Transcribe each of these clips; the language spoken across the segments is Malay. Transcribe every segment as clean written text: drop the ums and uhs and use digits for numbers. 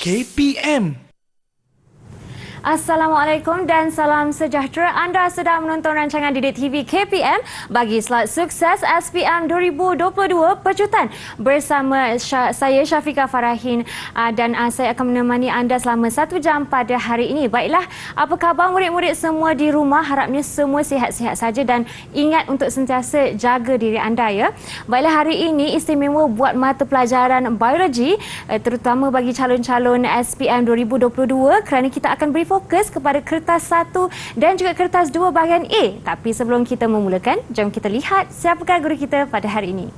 KPM. Assalamualaikum dan salam sejahtera. Anda sedang menonton rancangan Didik TV KPM bagi slot sukses SPM 2022 Pejutan bersama saya Syafiqah Farahin dan saya akan menemani anda selama 1 jam pada hari ini. Baiklah, apa khabar murid-murid semua di rumah? Harapnya semua sihat-sihat saja dan ingat untuk sentiasa jaga diri anda ya. Baiklah, hari ini istimewa buat mata pelajaran biologi terutama bagi calon-calon SPM 2022 kerana kita akan beri fokus kepada kertas 1 dan juga kertas 2 bahagian A. Tapi sebelum kita memulakan, jom kita lihat siapakah guru kita pada hari ini.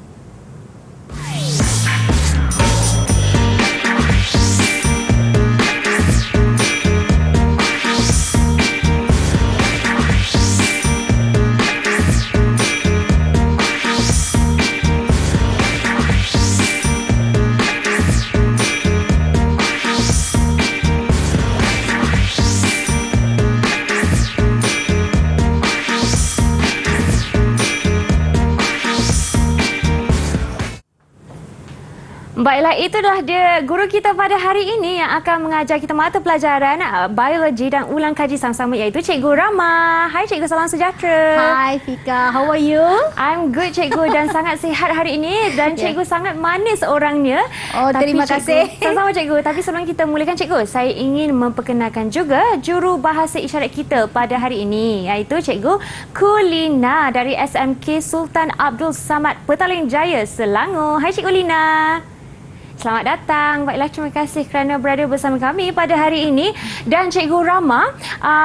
Baiklah, itulah dia guru kita pada hari ini yang akan mengajar kita mata pelajaran biologi dan ulang kaji sama-sama iaitu Cikgu Rama. Hai Cikgu, salam sejahtera. Hai Fika, how are you? I'm good Cikgu dan sangat sihat hari ini dan Cikgu sangat manis orangnya. Oh, terima kasih. Sama-sama Cikgu. Tapi sebelum kita mulakan Cikgu, saya ingin memperkenalkan juga juru bahasa isyarat kita pada hari ini iaitu Cikgu Kulina dari SMK Sultan Abdul Samad Petaling Jaya, Selangor. Hai Cikgu Lina. Selamat datang. Baiklah, terima kasih kerana berada bersama kami pada hari ini. Dan Cikgu Rama,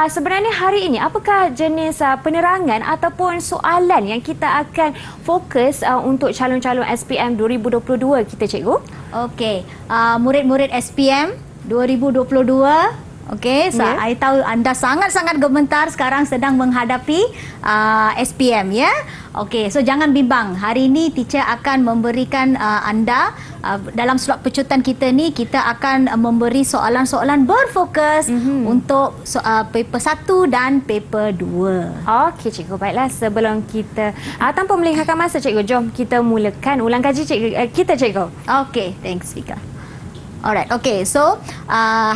sebenarnya hari ini apakah jenis penerangan ataupun soalan yang kita akan fokus untuk calon-calon SPM 2022 kita Cikgu? Okey, murid-murid SPM 2022. Okey, saya tahu anda sangat-sangat gemetar sekarang sedang menghadapi SPM ya. Okey, so jangan bimbang. Hari ini teacher akan memberikan anda dalam slot pecutan kita ni, kita akan memberi soalan-soalan berfokus untuk paper 1 dan paper 2. Okey Cikgu, baiklah sebelum kita tanpa melengahkan masa Cikgu, jom kita mulakan ulang kaji kita Cikgu. Okey, thanks Fika. Alright, okay. So,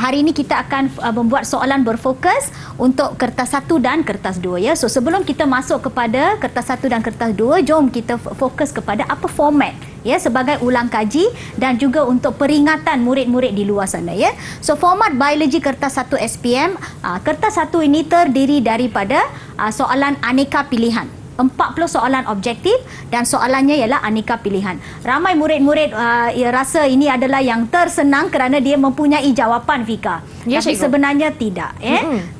hari ini kita akan membuat soalan berfokus untuk kertas 1 dan kertas 2 ya. So, sebelum kita masuk kepada kertas 1 dan kertas 2, jom kita fokus kepada apa format ya sebagai ulang kaji dan juga untuk peringatan murid-murid di luar sana ya. So, format biologi kertas 1 SPM, kertas 1 ini terdiri daripada soalan aneka pilihan. 40 soalan objektif dan soalannya ialah aneka pilihan. Ramai murid-murid rasa ini adalah yang tersenang kerana dia mempunyai jawapan Fika. Ya, tapi Cikgu. sebenarnya tidak.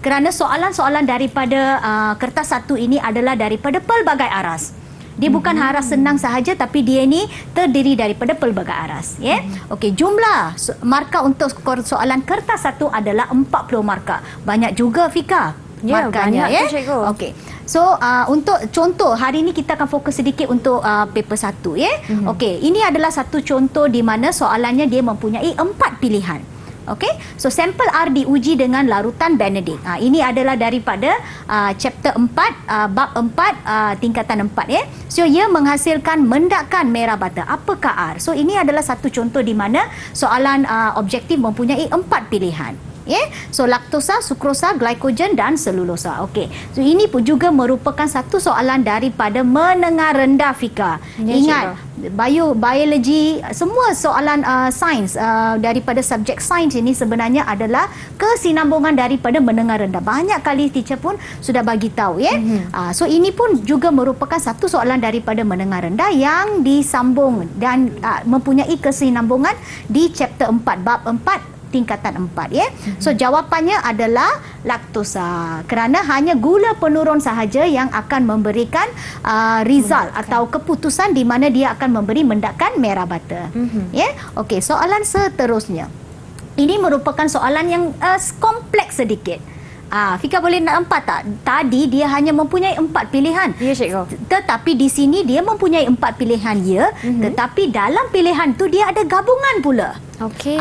Kerana soalan-soalan daripada kertas 1 ini adalah daripada pelbagai aras. Dia bukan aras senang sahaja tapi dia ni terdiri daripada pelbagai aras. Ya. Okey, jumlah markah untuk soalan kertas 1 adalah 40 markah. Banyak juga Fika. Ya, markahnya banyak ya. tu, Cikgu. Okey. So, untuk contoh, hari ini kita akan fokus sedikit untuk paper 1 ya. Okey, ini adalah satu contoh di mana soalannya dia mempunyai 4 pilihan. Okey, so sampel R diuji dengan larutan Benedict. Ini adalah daripada chapter 4, bab 4, tingkatan 4 ya. So, ia menghasilkan mendakan merah bata. Apakah R? So, ini adalah satu contoh di mana soalan objektif mempunyai 4 pilihan. Yeah? So, laktosa, sukrosa, glycogen dan selulosa. Okey. So, ini pun juga merupakan satu soalan daripada menengah rendah Fika. Ya, Ingat, biologi, semua soalan sains daripada subjek sains ini sebenarnya adalah kesinambungan daripada menengah rendah. Banyak kali teacher pun sudah bagi tahu ya. So, ini pun juga merupakan satu soalan daripada menengah rendah yang disambung dan mempunyai kesinambungan di chapter 4, bab 4 tingkatan 4 ya. So, jawapannya adalah laktosa. Kerana hanya gula penurun sahaja yang akan memberikan result atau keputusan di mana dia akan memberi mendakan merah bata. Ya. Okey, soalan seterusnya. Ini merupakan soalan yang kompleks sedikit. Fika boleh nampak tak? Tadi dia hanya mempunyai 4 pilihan. Ya, Cikgu. Tetapi di sini dia mempunyai 4 pilihan ya. Tetapi dalam pilihan tu dia ada gabungan pula. Okey.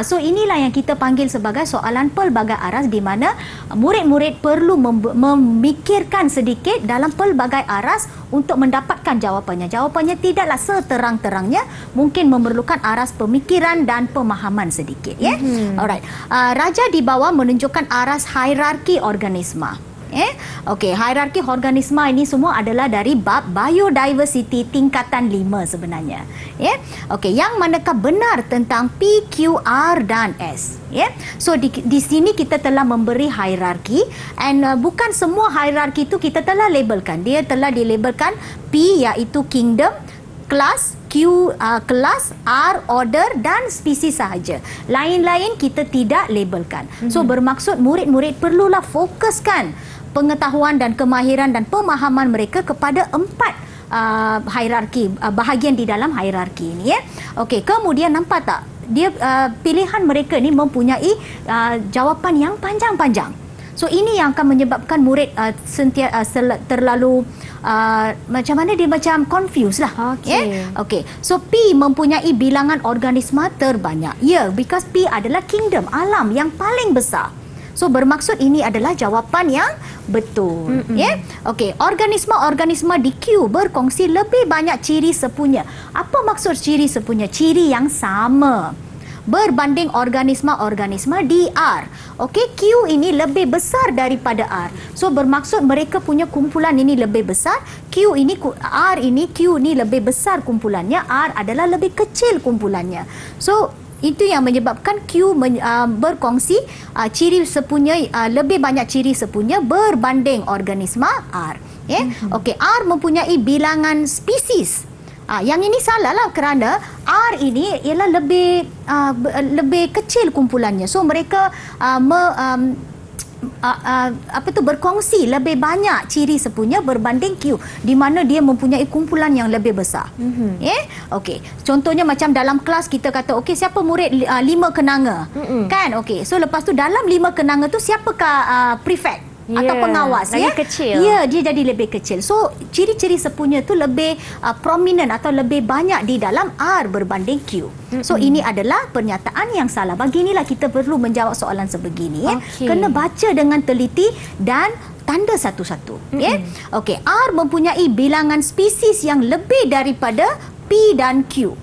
So inilah yang kita panggil sebagai soalan pelbagai aras, di mana murid-murid perlu memikirkan sedikit dalam pelbagai aras untuk mendapatkan jawapannya. Jawapannya tidaklah seterang-terangnya, mungkin memerlukan aras pemikiran dan pemahaman sedikit, ya. Alright. Raja di bawah menunjukkan aras hierarki organisma. Okey, hierarki organisma ini semua adalah dari bab biodiversity tingkatan 5 sebenarnya. Okey, yang manakah benar tentang P, Q, R dan S. So di sini kita telah memberi hierarki, and bukan semua hierarki itu kita telah labelkan. Dia telah dilabelkan P iaitu kingdom, kelas, Q kelas, R order dan spesies sahaja. Lain-lain kita tidak labelkan. So bermaksud murid-murid perlulah fokuskan pengetahuan dan kemahiran dan pemahaman mereka kepada 4 hierarki, bahagian di dalam hierarki ini, ya. Okey, kemudian nampak tak dia pilihan mereka ni mempunyai jawapan yang panjang-panjang. So ini yang akan menyebabkan murid terlalu macam mana, dia macam confused lah. Okey. So P mempunyai bilangan organisma terbanyak. Because P adalah kingdom, alam yang paling besar. So bermaksud ini adalah jawapan yang betul. Okey, organisma-organisma di Q berkongsi lebih banyak ciri sepunya. Apa maksud ciri sepunya? Ciri yang sama berbanding organisma-organisma di R. Okey, Q ini lebih besar daripada R. So bermaksud mereka punya kumpulan ini lebih besar. Q ini lebih besar kumpulannya, R adalah lebih kecil kumpulannya. So itu yang menyebabkan Q berkongsi ciri sepunya, lebih banyak ciri sepunya berbanding organisma R. Okey, R mempunyai bilangan spesies. Yang ini salah lah, kerana R ini ialah lebih kecil kumpulannya. So mereka berkongsi lebih banyak ciri sepunya berbanding Q, di mana dia mempunyai kumpulan yang lebih besar. Okey, contohnya macam dalam kelas kita kata, okey, siapa murid 5 kenanga, kan? Okey, so lepas tu dalam 5 kenanga tu siapakah prefect atau pengawas, lagi kecil. Dia jadi lebih kecil. So ciri-ciri sepunya tu lebih prominent atau lebih banyak di dalam R berbanding Q. So ini adalah pernyataan yang salah. Beginilah kita perlu menjawab soalan sebegini. Kena baca dengan teliti dan tanda satu-satu. Okey, R mempunyai bilangan spesies yang lebih daripada P dan Q.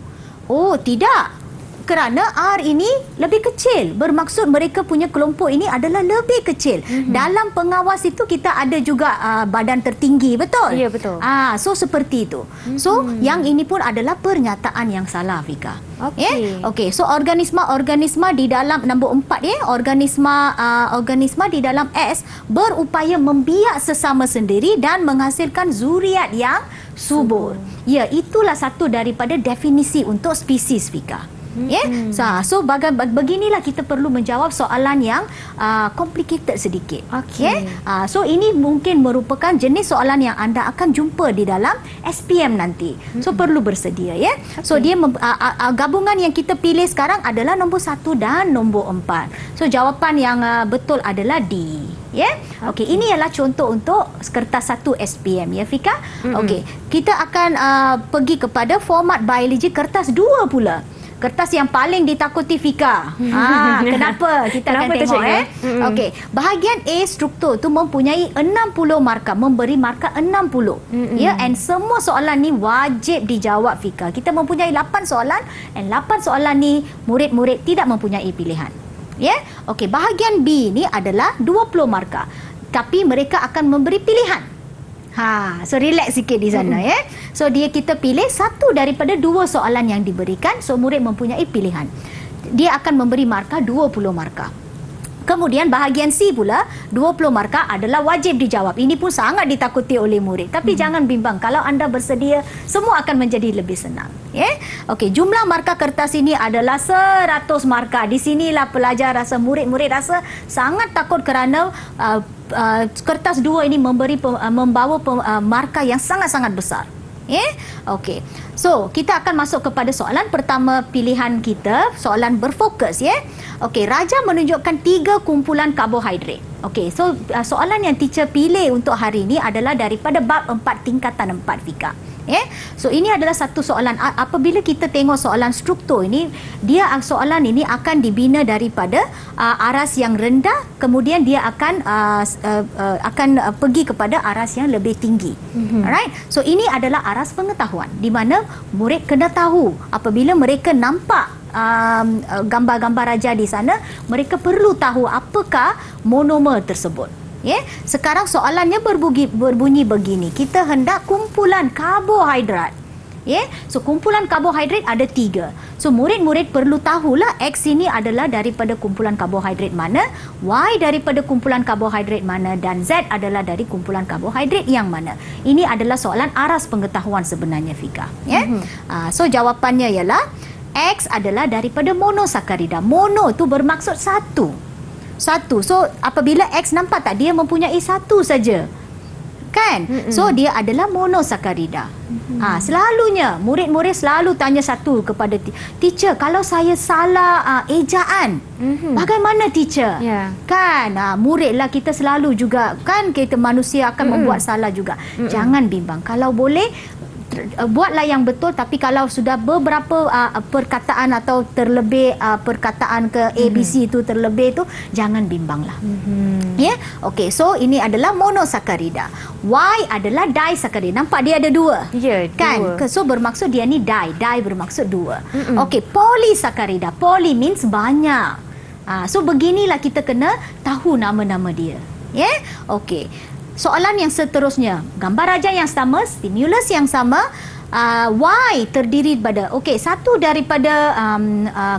Oh, tidak. Kerana R ini lebih kecil. Bermaksud mereka punya kelompok ini adalah lebih kecil. Dalam pengawas itu kita ada juga badan tertinggi, betul? Ya, betul. So seperti itu. So yang ini pun adalah pernyataan yang salah, Fika. Okey, so organisma di dalam nombor 4, organisma di dalam S berupaya membiak sesama sendiri dan menghasilkan zuriat yang subur. Ya, itulah satu daripada definisi untuk spesies, Fika. So beginilah kita perlu menjawab soalan yang complicated sedikit. So ini mungkin merupakan jenis soalan yang anda akan jumpa di dalam SPM nanti. So perlu bersedia, ya. So dia gabungan yang kita pilih sekarang adalah nombor 1 dan nombor 4. So jawapan yang betul adalah D. Okey, ini ialah contoh untuk kertas 1 SPM, ya, Fika. Okey, kita akan pergi kepada format biologi kertas 2 pula. Kertas yang paling ditakuti, Fika. Kenapa? Kita akan tengok. Okey, bahagian A struktur tu mempunyai 60 markah, memberi markah 60. And semua soalan ni wajib dijawab, Fika. Kita mempunyai 8 soalan, and 8 soalan ni murid-murid tidak mempunyai pilihan. Okey, bahagian B ni adalah 20 markah, tapi mereka akan memberi pilihan. So relax sikit di sana, So kita pilih satu daripada 2 soalan yang diberikan. So murid mempunyai pilihan. Dia akan memberi markah 20 markah. Kemudian bahagian C pula, 20 markah adalah wajib dijawab. Ini pun sangat ditakuti oleh murid. Tapi jangan bimbang, kalau anda bersedia, semua akan menjadi lebih senang. Okey, jumlah markah kertas ini adalah 100 markah. Di sinilah pelajar rasa, murid-murid rasa sangat takut kerana kertas 2 ini membawa markah yang sangat-sangat besar. Okey. So, kita akan masuk kepada soalan pertama pilihan kita, soalan berfokus, Okey, Raja menunjukkan 3 kumpulan karbohidrat. Okey, so soalan yang teacher pilih untuk hari ini adalah daripada bab 4 tingkatan 4, Fika. So ini adalah satu soalan. Apabila kita tengok soalan struktur ini, soalan ini akan dibina daripada aras yang rendah, kemudian dia akan pergi kepada aras yang lebih tinggi. Alright. So ini adalah aras pengetahuan di mana murid kena tahu apabila mereka nampak gambar-gambar raja di sana, mereka perlu tahu apakah monomer tersebut. Sekarang soalannya berbunyi begini. Kita hendak kumpulan karbohidrat. So kumpulan karbohidrat ada 3. So murid-murid perlu tahulah X ini adalah daripada kumpulan karbohidrat mana, Y daripada kumpulan karbohidrat mana, dan Z adalah dari kumpulan karbohidrat yang mana. Ini adalah soalan aras pengetahuan sebenarnya, Fika. So jawapannya ialah X adalah daripada monosakarida. Mono tu bermaksud satu. So apabila X nampak tak, dia mempunyai satu saja, kan? So dia adalah monosakarida. Selalunya murid-murid selalu tanya satu kepada teacher, kalau saya salah ejaan, bagaimana teacher? Kan muridlah kita selalu juga, kan kita manusia akan membuat salah juga. Jangan bimbang, kalau boleh buatlah yang betul, tapi kalau sudah beberapa perkataan atau terlebih perkataan ke ABC itu terlebih tu, jangan bimbanglah. Okey, so ini adalah monosakarida. Y adalah disakarida. Nampak dia ada 2? Kan? So bermaksud dia ni di bermaksud 2. Okey, polisakarida. Poly means banyak. So beginilah kita kena tahu nama-nama dia. Okey. Soalan yang seterusnya, gambar raja yang sama, stimulus yang sama, Y terdiri pada, satu daripada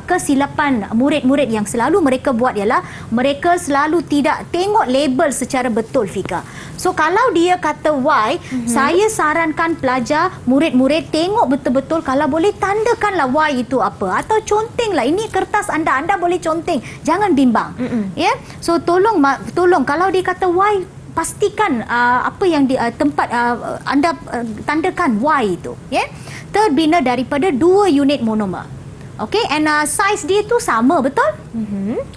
kesilapan murid-murid yang selalu mereka buat ialah mereka selalu tidak tengok label secara betul, Fika. So kalau dia kata Y, saya sarankan pelajar, murid-murid tengok betul-betul, kalau boleh tandakanlah Y itu apa, atau contenglah, ini kertas anda boleh conteng, jangan bimbang. So tolong kalau dia kata Y, pastikan apa yang di tempat anda tandakan Y itu, terbina daripada 2 unit monomer. And size dia tu sama, betul?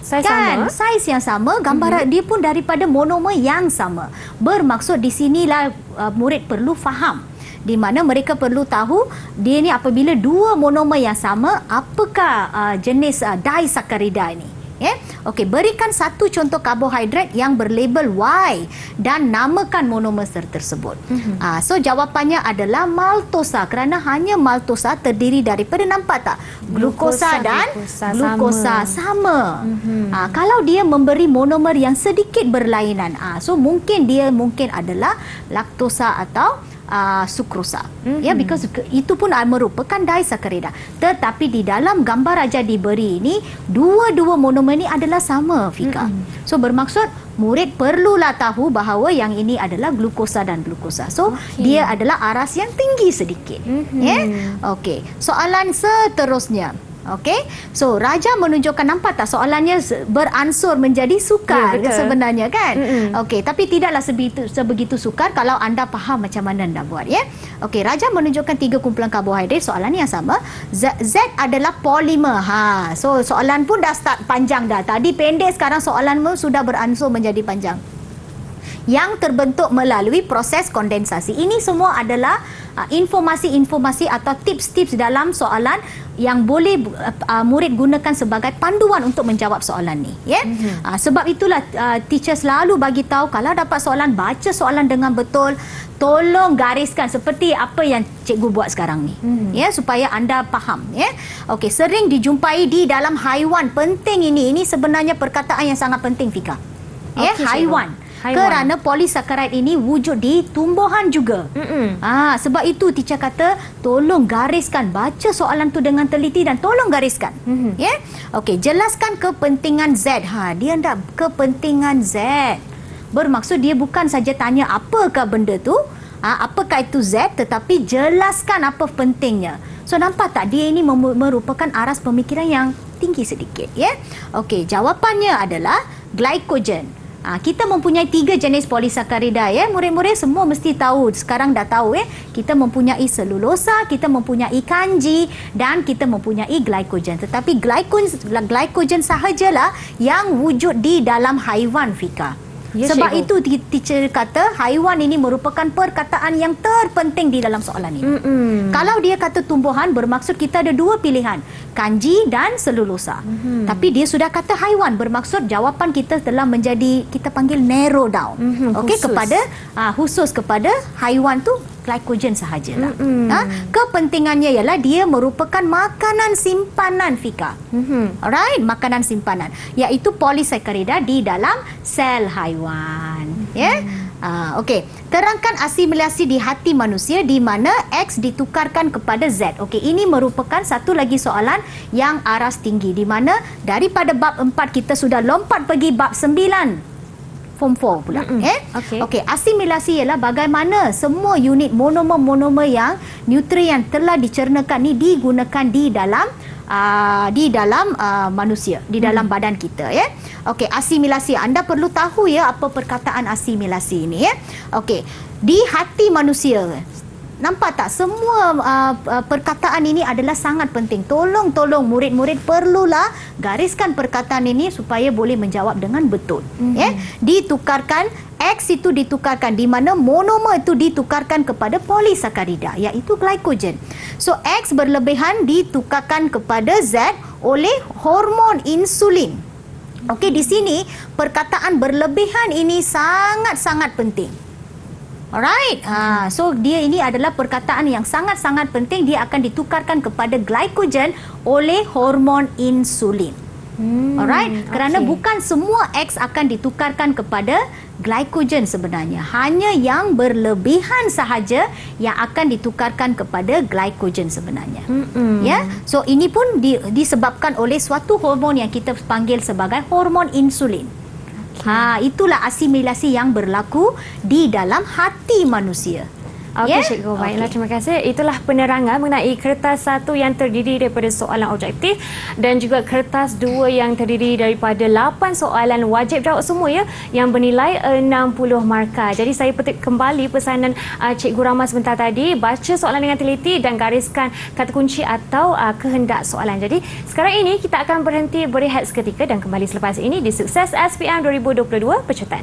Size kan? Sama. Size yang sama, gambar dia pun daripada monomer yang sama. Bermaksud di sinilah murid perlu faham, di mana mereka perlu tahu dia ni apabila 2 monomer yang sama, apakah jenis disakarida ini. Berikan satu contoh karbohidrat yang berlabel Y dan namakan monomer tersebut. So jawapannya adalah maltosa, kerana hanya maltosa terdiri daripada, nampak tak, glukosa dan glukosa sama. Kalau dia memberi monomer yang sedikit berlainan, so mungkin adalah laktosa atau sukrosa. Because itu pun merupakan disakarida. Tetapi di dalam gambar raja diberi ini, dua-dua monomer ini adalah sama, Fika. So bermaksud murid perlulah tahu bahawa yang ini adalah glukosa dan glukosa. So dia adalah aras yang tinggi sedikit. Soalan seterusnya. So raja menunjukkan, nampak tak soalannya beransur menjadi sukar sebenarnya, kan? Tapi tidaklah sebegitu sukar kalau anda faham macam mana anda buat, raja menunjukkan 3 kumpulan karbohidrat, soalan yang sama. Z adalah polimer. So soalan pun dah start panjang dah. Tadi pendek, sekarang soalan sudah beransur menjadi panjang. Yang terbentuk melalui proses kondensasi. Ini semua adalah informasi-informasi atau tips-tips dalam soalan yang boleh murid gunakan sebagai panduan untuk menjawab soalan ni. Sebab itulah teacher selalu bagi tahu, kalau dapat soalan, baca soalan dengan betul, tolong gariskan seperti apa yang cikgu buat sekarang ni, supaya anda faham. Sering dijumpai di dalam haiwan. Penting ini sebenarnya perkataan yang sangat penting, Fika. Haiwan. Kerana polisakaride ini wujud di tumbuhan juga. Sebab itu teacher kata tolong gariskan, baca soalan tu dengan teliti dan tolong gariskan. Jelaskan kepentingan Z. Dia nak kepentingan Z. Bermaksud dia bukan saja tanya apakah benda tu, apakah itu Z, tetapi jelaskan apa pentingnya. So nampak tak, dia ini merupakan aras pemikiran yang tinggi sedikit. Jawapannya adalah glycogen. Kita mempunyai 3 jenis polisakarida, murid-murid semua mesti tahu, sekarang dah tahu. Kita mempunyai selulosa, kita mempunyai kanji, dan kita mempunyai glycogen. Tetapi glycogen sahajalah yang wujud di dalam haiwan, Fika. Ya, Sebab cikgu. itu teacher kata haiwan ini merupakan perkataan yang terpenting di dalam soalan ini. Kalau dia kata tumbuhan, bermaksud kita ada dua pilihan, kanji dan selulosa. Tapi dia sudah kata haiwan, bermaksud jawapan kita telah menjadi, kita panggil narrow down. Okey, Khusus. kepada khusus kepada haiwan tu glycogen sahajalah. Kepentingannya ialah dia merupakan makanan simpanan, Fika. Alright, makanan simpanan, iaitu polisakarida di dalam sel haiwan. Ya. Okey, terangkan asimilasi di hati manusia di mana X ditukarkan kepada Z. Okey, ini merupakan satu lagi soalan yang aras tinggi, di mana daripada bab 4 kita sudah lompat pergi bab 9. Form 4 pula. Okey, asimilasi ialah bagaimana semua unit monomer-monomer yang nutrien telah dicernakan ni digunakan di dalam manusia, di dalam badan kita, ya. Okey, asimilasi, anda perlu tahu ya apa perkataan asimilasi ini, ya. Okey, di hati manusia. Nampak tak, semua perkataan ini adalah sangat penting. Tolong murid-murid perlulah gariskan perkataan ini supaya boleh menjawab dengan betul. Ya, ditukarkan, X itu ditukarkan, di mana monomer itu ditukarkan kepada polisakarida, iaitu glycogen. So X berlebihan ditukarkan kepada Z oleh hormon insulin. Okey, di sini perkataan berlebihan ini sangat-sangat penting. Alright. So dia ini adalah perkataan yang sangat-sangat penting. Dia akan ditukarkan kepada glycogen oleh hormon insulin. Alright. Kerana bukan semua X akan ditukarkan kepada glycogen sebenarnya. Hanya yang berlebihan sahaja yang akan ditukarkan kepada glycogen sebenarnya. Ya. So ini pun disebabkan oleh suatu hormon yang kita panggil sebagai hormon insulin. Itulah asimilasi yang berlaku di dalam hati manusia. Okey, cikgu. Baiklah, terima kasih. Itulah penerangan mengenai kertas 1 yang terdiri daripada soalan objektif dan juga kertas 2 yang terdiri daripada 8 soalan wajib jawab semua, ya, yang bernilai 60 markah. Jadi saya petik kembali pesanan Cikgu Rama sebentar tadi, baca soalan dengan teliti dan gariskan kata kunci atau kehendak soalan. Jadi sekarang ini kita akan berhenti berehat seketika dan kembali selepas ini di Sukses SPM 2022 Pecutan.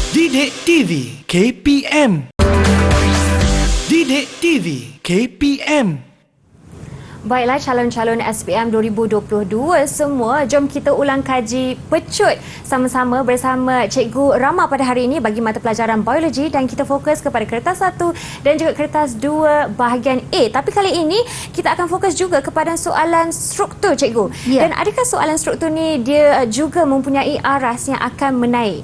Didik TV KPM. Didik TV KPM. Baiklah, calon-calon SPM 2022 semua, jom kita ulang kaji pecut sama-sama bersama Cikgu Rama pada hari ini bagi mata pelajaran biologi, dan kita fokus kepada kertas 1 dan juga kertas 2 bahagian A. Tapi kali ini kita akan fokus juga kepada soalan struktur, Cikgu. Dan adakah soalan struktur ni dia juga mempunyai aras yang akan menaik?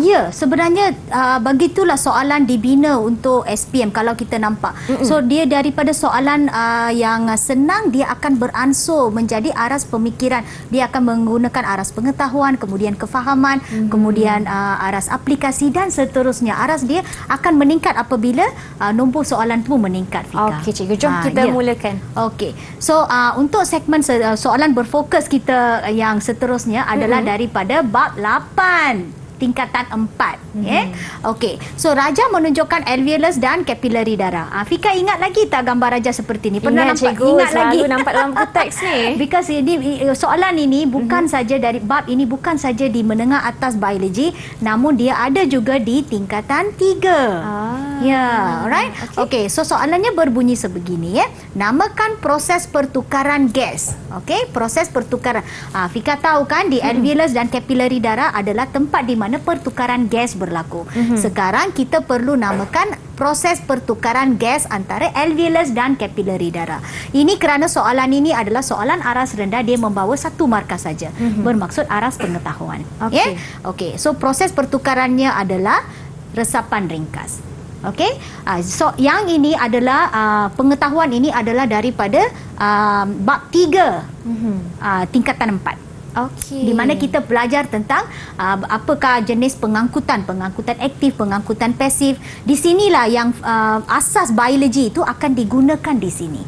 Ya, sebenarnya begitulah soalan dibina untuk SPM kalau kita nampak. So dia daripada soalan yang senang, dia akan beransur menjadi aras pemikiran. Dia akan menggunakan aras pengetahuan, kemudian kefahaman, kemudian aras aplikasi dan seterusnya. Aras dia akan meningkat apabila nombor soalan itu meningkat, Fika. Okey, Cikgu, jom kita mulakan. Okey. So untuk segmen soalan berfokus kita yang seterusnya adalah daripada bab 8. Tingkatan 4. Okey. So raja menunjukkan alveolus dan kapilari darah. Fika ingat lagi tak gambar raja seperti ni? Pernah Ingat, nampak? Cikgu, Ingat selalu lagi. nampak dalam buku teks ni. Because ini soalan ini bukan saja dari bab ini, bukan saja di menengah atas biologi, namun dia ada juga di tingkatan 3. Ya, alright. Okey, so soalannya berbunyi sebegini, ya. Namakan proses pertukaran gas. Okey, proses pertukaran. Fika tahu kan di alveolus dan kapilari darah adalah tempat di mana pertukaran gas berlaku. Sekarang kita perlu namakan proses pertukaran gas antara alveolus dan kapilari darah. Ini kerana soalan ini adalah soalan aras rendah, dia membawa 1 markah saja. Bermaksud aras pengetahuan. Okey. Okey, so proses pertukarannya adalah resapan ringkas. Okey, so yang ini adalah pengetahuan ini adalah daripada bab 3 tingkatan 4. Okey. Di mana kita belajar tentang apakah jenis pengangkutan aktif, pengangkutan pasif. Di sinilah yang asas biologi itu akan digunakan di sini.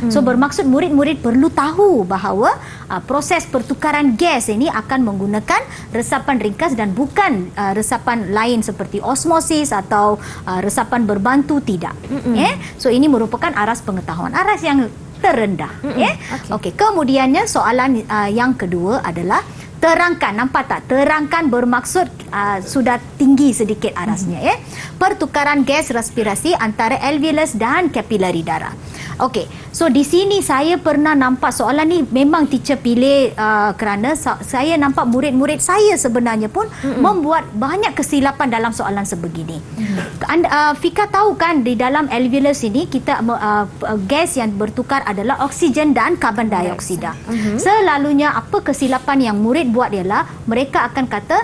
So bermaksud murid-murid perlu tahu bahawa proses pertukaran gas ini akan menggunakan resapan ringkas dan bukan resapan lain seperti osmosis atau resapan berbantu, tidak. So ini merupakan aras pengetahuan, aras yang terendah. Okey, kemudiannya soalan yang kedua adalah Terangkan, nampak tak? Terangkan bermaksud sudah tinggi sedikit arasnya. Pertukaran gas respirasi antara alveolus dan kapilari darah. Okey, so di sini saya pernah nampak soalan ni memang teacher pilih kerana saya nampak murid-murid saya sebenarnya pun membuat banyak kesilapan dalam soalan sebegini. Fika tahu kan di dalam alveolus ini kita gas yang bertukar adalah oksigen dan karbon dioksida. Selalunya apa kesilapan yang murid buat ialah mereka akan kata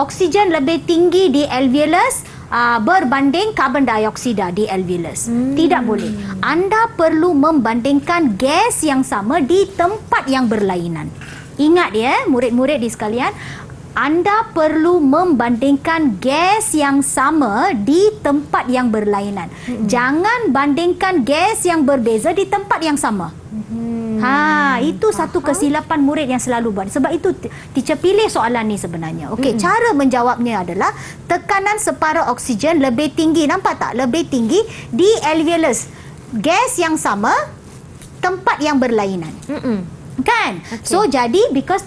oksigen lebih tinggi di alveolus berbanding karbon dioksida di alveolus. Tidak boleh. Anda perlu membandingkan gas yang sama di tempat yang berlainan. Ingat ya, murid-murid di sekalian, anda perlu membandingkan gas yang sama di tempat yang berlainan. Jangan bandingkan gas yang berbeza di tempat yang sama. Itu satu kesilapan murid yang selalu buat. Sebab itu teacher pilih soalan ni sebenarnya. Okey, cara menjawabnya adalah tekanan separuh oksigen lebih tinggi. Nampak tak? Lebih tinggi di alveolus. Gas yang sama, tempat yang berlainan. Kan? Okay. So jadi because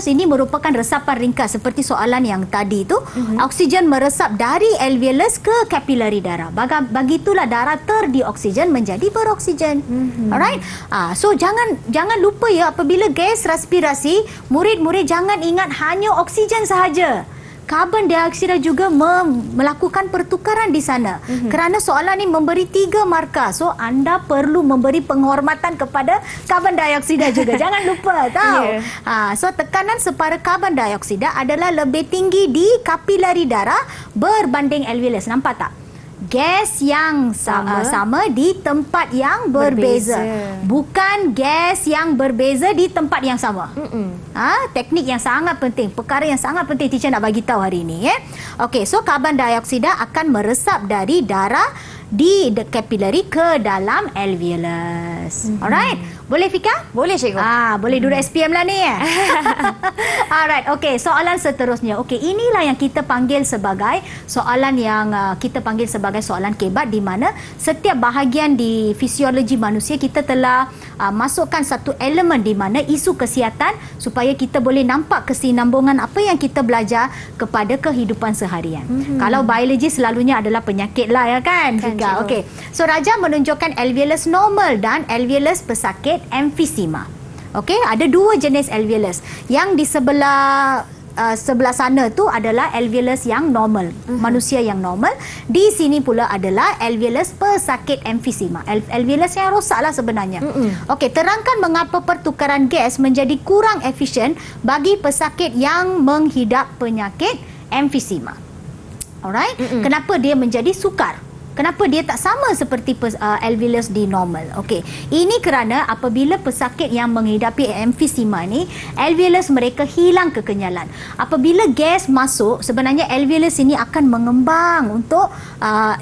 ini merupakan resapan ringkas seperti soalan yang tadi tu, oksigen meresap dari alveolus ke kapilari darah. Begitulah darah terdioksigen menjadi beroksigen. Alright? So jangan lupa ya, apabila gas respirasi, murid-murid jangan ingat hanya oksigen sahaja. Karbon dioksida juga melakukan pertukaran di sana. Kerana soalan ini memberi 3 markah. So, anda perlu memberi penghormatan kepada karbon dioksida juga. Jangan lupa, tahu. So, tekanan separuh karbon dioksida adalah lebih tinggi di kapilari darah berbanding alveolus. Nampak tak? Gas yang sama di tempat yang berbeza. Bukan gas yang berbeza di tempat yang sama. Teknik yang sangat penting. Perkara yang sangat penting teacher nak bagi tahu hari ini. Okey, so karbon dioksida akan meresap dari darah di kapilari ke dalam alveolus. Alright? Boleh Fika? Boleh cikgu. Boleh duduk SPM lah ni ya. Alright, okey, soalan seterusnya. Okey, inilah yang kita panggil sebagai soalan soalan kebat, di mana setiap bahagian di fisiologi manusia kita telah masukkan satu elemen di mana isu kesihatan supaya kita boleh nampak kesinambungan apa yang kita belajar kepada kehidupan seharian. Kalau biologi selalunya adalah penyakit lah ya kan? Okey. So Raja menunjukkan alveolus normal dan alveolus pesakit emfisema. Okey, ada 2 jenis alveolus. Yang di sebelah sana tu adalah alveolus yang normal, manusia yang normal. Di sini pula adalah alveolus pesakit emfisema, alveolus yang rosaklah sebenarnya. Okey, terangkan mengapa pertukaran gas menjadi kurang efisien bagi pesakit yang menghidap penyakit emfisema. Alright? Kenapa dia menjadi sukar? Kenapa dia tak sama seperti alveolus di normal? Okey, ini kerana apabila pesakit yang menghidapi emfisema ni, alveolus mereka hilang kekenyalan. Apabila gas masuk, sebenarnya alveolus ini akan mengembang untuk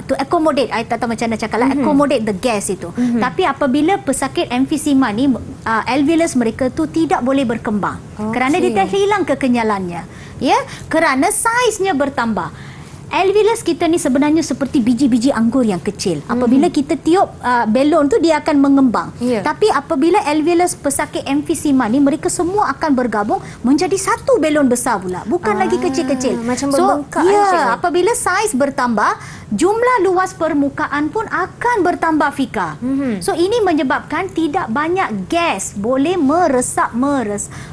to accommodate, I tak tahu macam mana cakap lah, accommodate the gas itu. Tapi apabila pesakit emfisema ni, alveolus mereka tu tidak boleh berkembang. Kerana dia dah hilang kekenyalannya. Ya, kerana saiznya bertambah. Alveolus kita ni sebenarnya seperti biji-biji anggur yang kecil. Apabila kita tiup belon tu, dia akan mengembang. Tapi apabila alveolus pesakit emfisema ni, mereka semua akan bergabung menjadi satu belon besar pula. Bukan lagi kecil-kecil. Macam berbengkak. Apabila saiz bertambah, jumlah luas permukaan pun akan bertambah Fika. So ini menyebabkan tidak banyak gas boleh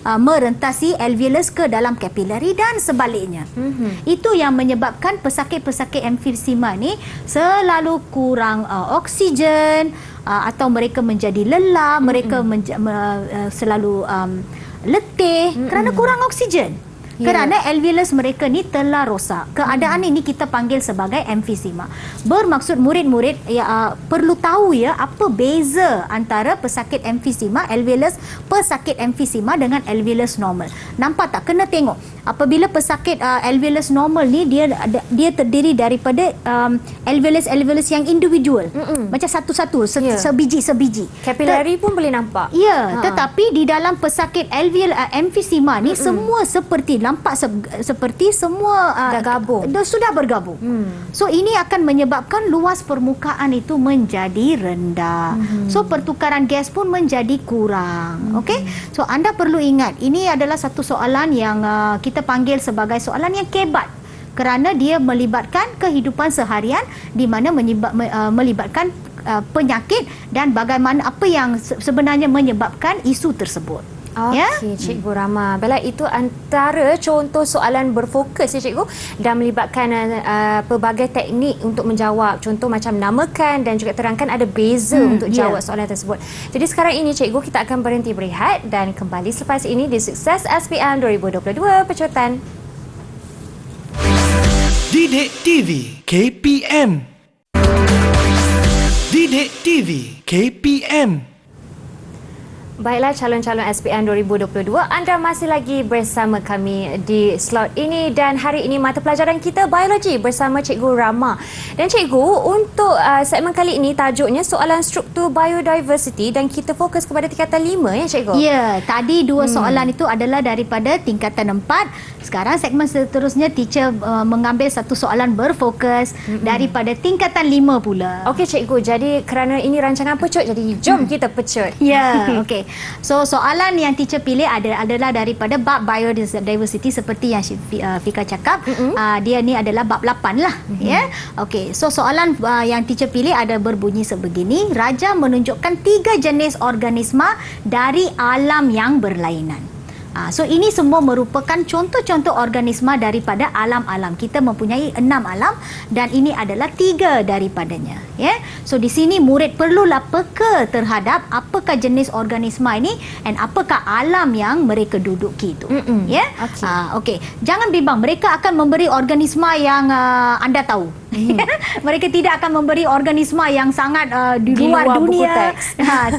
merentasi alveolus ke dalam kapilari dan sebaliknya. Itu yang menyebabkan pesakit-pesakit emfisema ni selalu kurang oksigen, atau mereka menjadi lelah, mereka selalu letih kerana kurang oksigen. Kerana alveolus mereka ni telah rosak. Keadaan ini kita panggil sebagai emfisema. Bermaksud murid-murid perlu tahu ya apa beza antara pesakit emfisema, alveolus pesakit emfisema dengan alveolus normal. Nampak tak? Kena tengok. apabila pesakit alveolus normal ni dia terdiri daripada alveolus yang individual. Macam satu-satu, sebiji-sebiji. Kapilari pun boleh nampak. Ya, tetapi di dalam pesakit alveolar emphysema ni semua seperti nampak seperti semua sudah bergabung. So ini akan menyebabkan luas permukaan itu menjadi rendah. So pertukaran gas pun menjadi kurang. Okey. So anda perlu ingat, ini adalah satu soalan yang kita panggil sebagai soalan yang kebat, kerana dia melibatkan kehidupan seharian di mana melibatkan penyakit dan bagaimana apa yang sebenarnya menyebabkan isu tersebut. Okey, Cikgu Rama. Baiklah, itu antara contoh soalan berfokus ya Cikgu, dan melibatkan pelbagai teknik untuk menjawab. Contoh macam namakan dan juga terangkan ada beza untuk jawab soalan tersebut. Jadi sekarang ini Cikgu, kita akan berhenti berehat dan kembali selepas ini di Sukses SPM 2022 Pecutan. Didik TV KPM. Didik TV KPM. Baiklah calon-calon SPM 2022, anda masih lagi bersama kami di slot ini, dan hari ini mata pelajaran kita biologi bersama Cikgu Rama. Dan Cikgu, untuk segmen kali ini tajuknya soalan struktur biodiversity dan kita fokus kepada tingkatan 5 ya Cikgu? Ya, tadi dua soalan itu adalah daripada tingkatan 4. Sekarang segmen seterusnya teacher mengambil satu soalan berfokus daripada tingkatan 5 pula. Okey Cikgu, jadi kerana ini rancangan pecut, jadi jom kita pecut. Ya, okey. So soalan yang teacher pilih adalah daripada bab biodiversity seperti yang Fika cakap. Dia ni adalah bab 8 lah. Ya. Okey. So soalan yang teacher pilih ada berbunyi sebegini. Raja menunjukkan 3 jenis organisma dari alam yang berlainan. So ini semua merupakan contoh-contoh organisma daripada alam-alam. Kita mempunyai 6 alam dan ini adalah 3 daripadanya. Ya. So di sini murid perlulah peka terhadap apakah jenis organisma ini dan apakah alam yang mereka duduki itu. Ya. Okey. Jangan bimbang, mereka akan memberi organisma yang anda tahu. Mereka tidak akan memberi organisma yang sangat di luar dunia.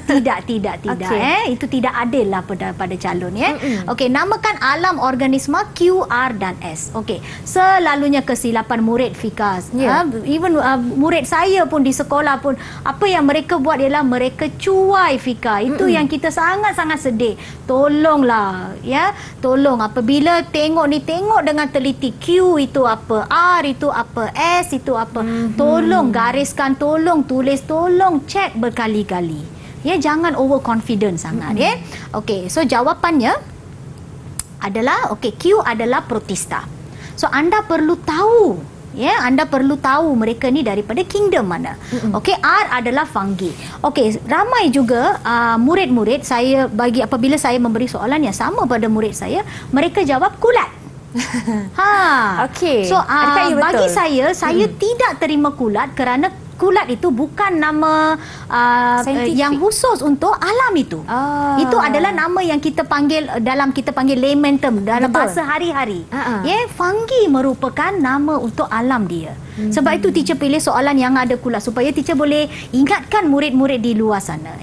Tidak. Okay. Itu tidak adil lah pada calon ya. Okey, namakan alam organisma Q, R dan S. Okey, selalunya kesilapan murid Fika. Even murid saya pun di sekolah pun apa yang mereka buat ialah mereka cuai Fika. Itu yang kita sangat-sangat sedih. Tolonglah ya. Tolong apabila tengok dengan teliti, Q itu apa, R itu apa, S itu apa. Tolong gariskan, tolong tulis, tolong cek berkali-kali. Ya, jangan overconfident sangat ya. Okey, so jawapannya adalah Q adalah protista. So anda perlu tahu, ya, anda perlu tahu mereka ni daripada kingdom mana. Okey, R adalah fungi. Okey, ramai juga murid-murid saya apabila saya memberi soalan yang sama pada murid saya, mereka jawab kulat. Okey. So bagi saya tidak terima kulat kerana kulat itu bukan nama yang khusus untuk alam itu. Itu adalah nama yang kita panggil layman term dalam bahasa hari-hari. Ya, fungi merupakan nama untuk alam dia. Sebab itu teacher pilih soalan yang ada kulat supaya teacher boleh ingatkan murid-murid di luar sana.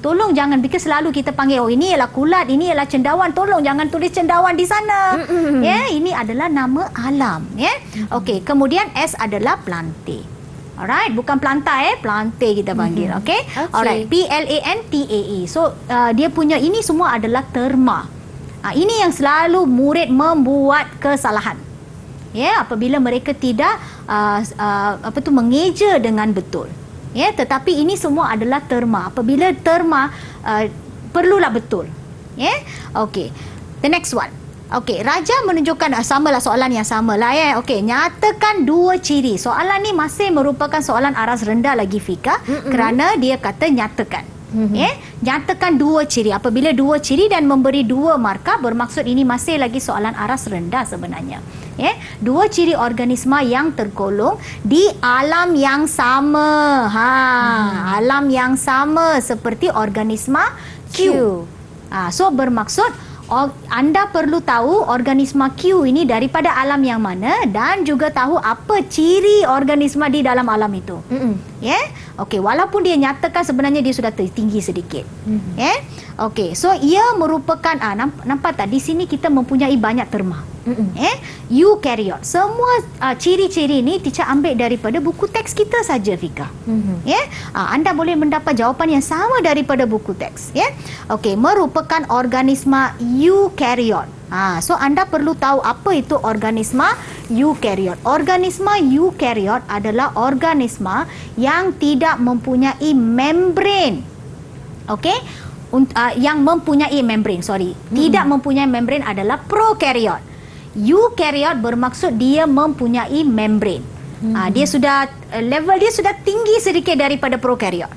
Tolong jangan fikir selalu kita panggil ini ialah kulat, ini ialah cendawan. Tolong jangan tulis cendawan di sana. Ya, ini adalah nama alam. Ya. Okey, kemudian S adalah plante. Alright, bukan planta plante kita panggil. Okey. Alright, PLANTAE. So dia punya ini semua adalah terma. Ini yang selalu murid membuat kesalahan. Ya, apabila mereka tidak mengeja dengan betul. Ya, tetapi ini semua adalah terma. Apabila terma perlulah betul. Ya. Okey. The next one. Okey, raja menunjukkan samalah soalan yang samalah ya. Okey, nyatakan 2 ciri. Soalan ni masih merupakan soalan aras rendah lagi Fika kerana dia kata nyatakan. Nyatakan 2 ciri. Apabila 2 ciri dan memberi 2 markah, bermaksud ini masih lagi soalan aras rendah sebenarnya. 2 ciri organisma yang tergolong di alam yang sama. Alam yang sama seperti organisma Q. So bermaksud anda perlu tahu organisma Q ini daripada alam yang mana dan juga tahu apa ciri organisma di dalam alam itu. Okey, walaupun dia nyatakan sebenarnya dia sudah tertinggi sedikit. Okey, so ia merupakan nampak tak di sini kita mempunyai banyak terma. Eukaryote. Semua ciri-ciri ni teacher ambil daripada buku teks kita saja, Fika. Anda boleh mendapat jawapan yang sama daripada buku teks. Okey, merupakan organisma eukaryote. So anda perlu tahu apa itu organisma eukaryote. Organisma eukaryote adalah organisma yang tidak mempunyai membran. Okey? Yang mempunyai membran, tidak mempunyai membran adalah prokaryote. Eukaryote bermaksud dia mempunyai membran. Dia sudah level dia sudah tinggi sedikit daripada prokaryote.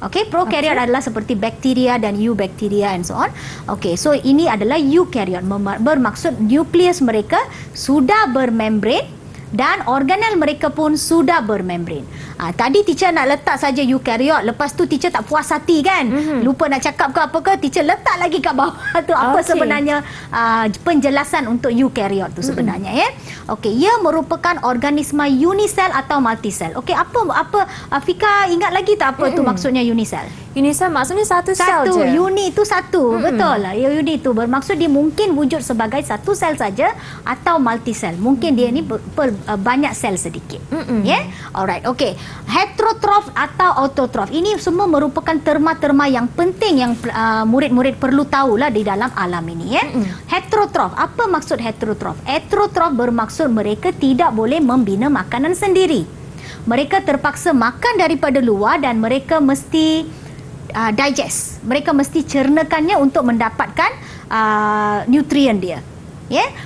Okey, prokaryote adalah seperti bakteria dan eubacteria and so on. Okey, so ini adalah eukaryote, bermaksud nukleus mereka sudah bermembran dan organel mereka pun sudah bermembran. Tadi teacher nak letak saja eukaryote, lepas tu teacher tak puas hati kan, lupa nak cakap ke apa ke, teacher letak lagi kat bawah tu apa sebenarnya penjelasan untuk eukaryote tu sebenarnya. Okey, ia merupakan organisma unisel atau multisel. Okey, apa Fika ingat lagi tak apa tu maksudnya unisel? Unisel maksudnya satu sel je. Unit itu satu. Betul lah. Unit itu bermaksud dia mungkin wujud sebagai satu sel saja atau multisel. Mungkin dia ni banyak sel sedikit. Alright. Okey. Heterotrof atau autotrof. Ini semua merupakan terma-terma yang penting yang murid-murid perlu tahulah di dalam alam ini. Heterotrof. Apa maksud heterotrof? Heterotrof bermaksud mereka tidak boleh membina makanan sendiri. Mereka terpaksa makan daripada luar dan mereka mesti digest. Mereka mesti cernakannya untuk mendapatkan nutrien dia.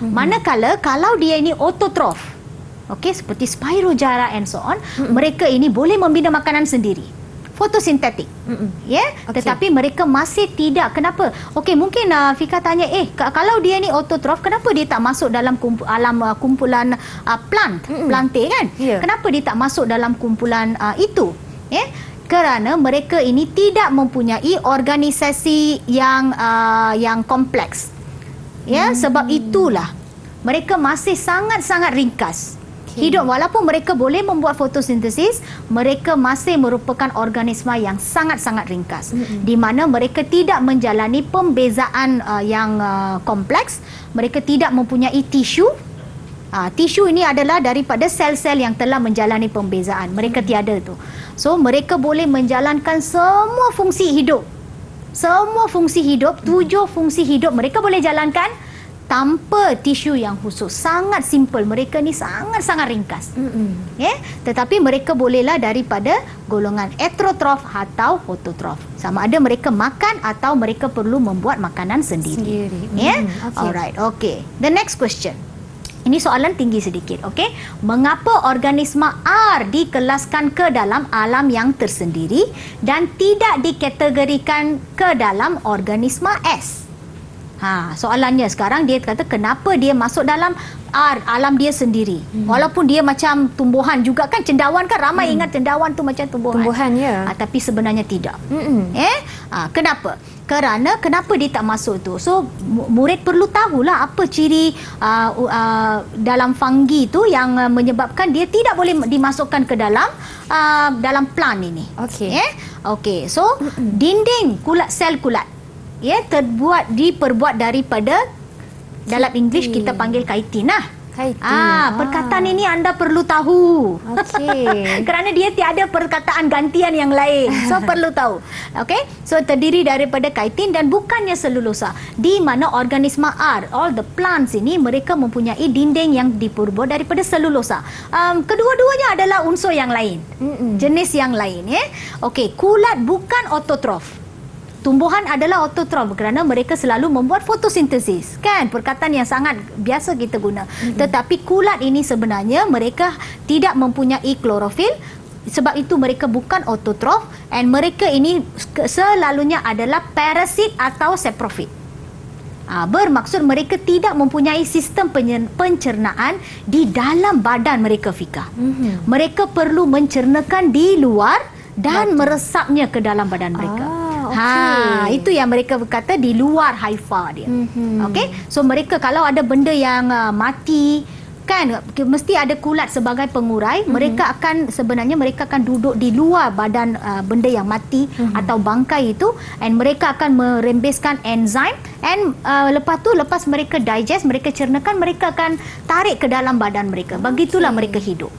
Manakala kalau dia ini autotrof, okey, seperti Spirogyra and so on, mereka ini boleh membina makanan sendiri. Fotosintetik. Tetapi mereka masih tidak. Kenapa? Okey, mungkin Fika tanya, kalau dia ni autotrof, kenapa dia tak masuk dalam kumpulan plante kan? Kenapa dia tak masuk dalam kumpulan itu? Kerana mereka ini tidak mempunyai organisasi yang kompleks. Sebab itulah mereka masih sangat-sangat ringkas. Hidup walaupun mereka boleh membuat fotosintesis, mereka masih merupakan organisma yang sangat-sangat ringkas. Di mana mereka tidak menjalani pembezaan yang kompleks, mereka tidak mempunyai tisu. Tisu ini adalah daripada sel-sel yang telah menjalani pembezaan. Mereka tiada tu. So, mereka boleh menjalankan semua fungsi hidup. Semua fungsi hidup, 7 fungsi hidup mereka boleh jalankan tanpa tisu yang khusus. Sangat simple. Mereka ni sangat-sangat ringkas. Tetapi mereka bolehlah daripada golongan heterotrof atau autotrof. Sama ada mereka makan atau mereka perlu membuat makanan sendiri. Alright, okay. The next question. Ini soalan tinggi sedikit, okey? Mengapa organisma R dikelaskan ke dalam alam yang tersendiri dan tidak dikategorikan ke dalam organisma S? Soalannya sekarang dia kata kenapa dia masuk dalam R, alam dia sendiri. Walaupun dia macam tumbuhan juga kan, cendawan kan, ramai ingat cendawan tu macam tumbuhan. Tapi sebenarnya tidak. Kenapa? Kerana kenapa dia tak masuk tu? So murid perlu tahulah apa ciri dalam fungi tu yang menyebabkan dia tidak boleh dimasukkan ke dalam plant ini. Okey. So dinding kulat sel kulat diperbuat daripada, dalam English kita panggil chitin lah. Perkataan ini anda perlu tahu. Kerana dia tiada perkataan gantian yang lain. So perlu tahu. Okey. So terdiri daripada chitin dan bukannya selulosa. Di mana organisma R, all the plants ini mereka mempunyai dinding yang diperbuat daripada selulosa. Kedua-duanya adalah unsur yang lain. Jenis yang lain. Okey, kulat bukan autotrof. Tumbuhan adalah autotrof kerana mereka selalu membuat fotosintesis. Kan? Perkataan yang sangat biasa kita guna. Tetapi kulat ini sebenarnya mereka tidak mempunyai klorofil. Sebab itu mereka bukan autotrof. Dan mereka ini selalunya adalah parasit atau saprofit. Bermaksud mereka tidak mempunyai sistem pencernaan di dalam badan mereka, Fika. Mereka perlu mencernakan di luar dan meresapnya ke dalam badan mereka. Itu yang mereka berkata di luar haifa dia. Okey, so mereka kalau ada benda yang mati, kan mesti ada kulat sebagai pengurai. Mereka akan duduk di luar badan benda yang mati atau bangkai itu, and mereka akan merembeskan enzim, and lepas mereka digest, mereka cernakan, mereka akan tarik ke dalam badan mereka. Begitulah mereka hidup.